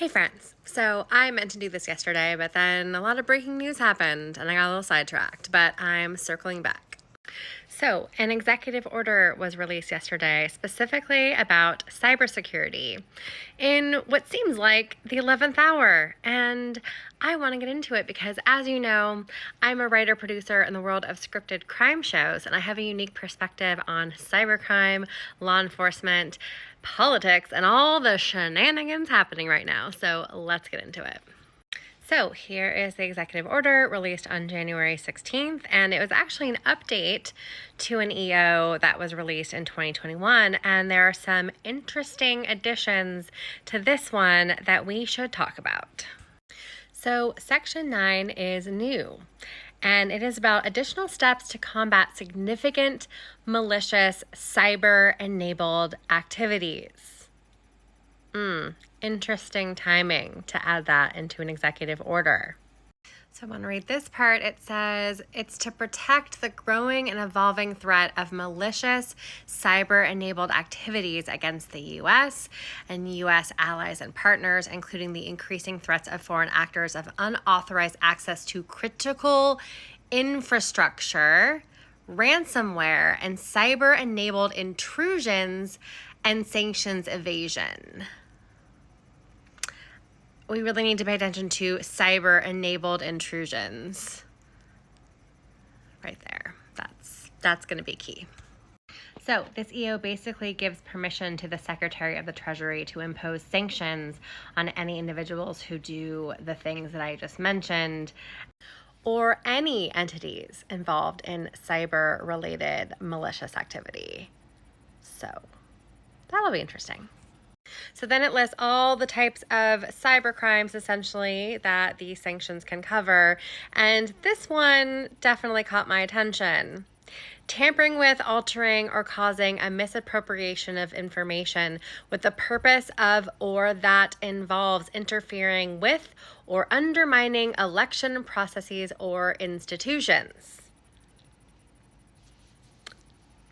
Hey friends, so I meant to do this yesterday, but then a lot of breaking news happened and I got a little sidetracked, but I'm circling back. So, an executive order was released yesterday specifically about cybersecurity in what seems like the 11th hour. And I want to get into it because, as you know, I'm a writer producer in the world of scripted crime shows, and I have a unique perspective on cybercrime, law enforcement, politics, and all the shenanigans happening right now. So, let's get into it. So here is the executive order released on January 16th, and it was actually an update to an EO that was released in 2021, and there are some interesting additions to this one that we should talk about. So Section 9 is new, and it is about additional steps to combat significant malicious cyber-enabled activities. Interesting timing to add that into an executive order. So I want to read this part. It says, it's to protect the growing and evolving threat of malicious cyber-enabled activities against the U.S. and U.S. allies and partners, including the increasing threats of foreign actors of unauthorized access to critical infrastructure, ransomware, and cyber-enabled intrusions and sanctions evasion. We really need to pay attention to cyber-enabled intrusions. Right there. That's going to be key. So this EO basically gives permission to the Secretary of the Treasury to impose sanctions on any individuals who do the things that I just mentioned, or any entities involved in cyber-related malicious activity. So that'll be interesting. So then it lists all the types of cyber crimes, essentially, that these sanctions can cover. And this one definitely caught my attention. Tampering with, altering, or causing a misappropriation of information with the purpose of or that involves interfering with or undermining election processes or institutions.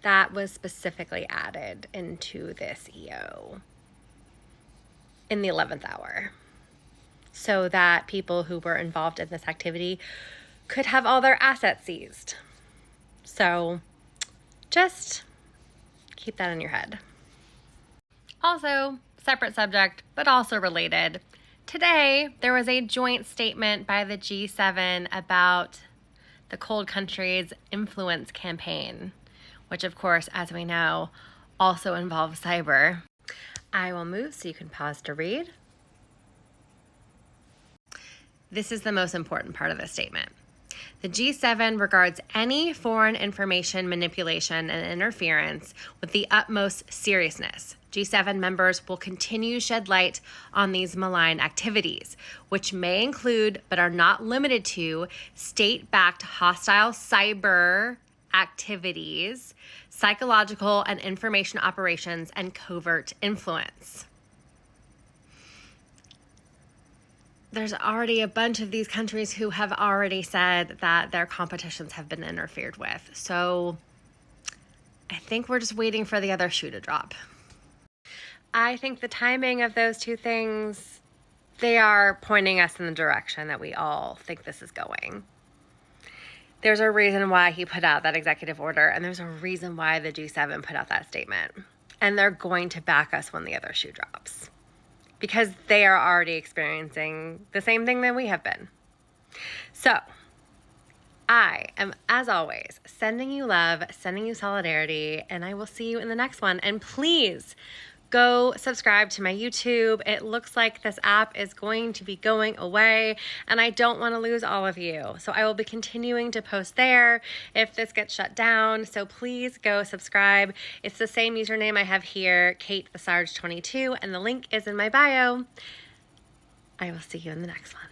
That was specifically added into this EO in the 11th hour, so that people who were involved in this activity could have all their assets seized. So just keep that in your head. Also, separate subject, but also related. Today, there was a joint statement by the G7 about the Cold Countries Influence Campaign, which of course, as we know, also involves cyber. I will move so you can pause to read. This is the most important part of the statement. The G7 regards any foreign information manipulation and interference with the utmost seriousness. G7 members will continue to shed light on these malign activities, which may include, but are not limited to, state-backed hostile cyber activities, psychological and information operations, and covert influence. There's already a bunch of these countries who have already said that their competitions have been interfered with. So I think we're just waiting for the other shoe to drop. I think the timing of those two things, they are pointing us in the direction that we all think this is going. There's a reason why he put out that executive order, and there's a reason why the G7 put out that statement. And they're going to back us when the other shoe drops, because they are already experiencing the same thing that we have been. So I am, as always, sending you love, sending you solidarity, and I will see you in the next one. And please go subscribe to my YouTube. It looks like this app is going to be going away, and I don't want to lose all of you. So I will be continuing to post there if this gets shut down. So please go subscribe. It's the same username I have here, Kate the Sarge 22, and the link is in my bio. I will see you in the next one.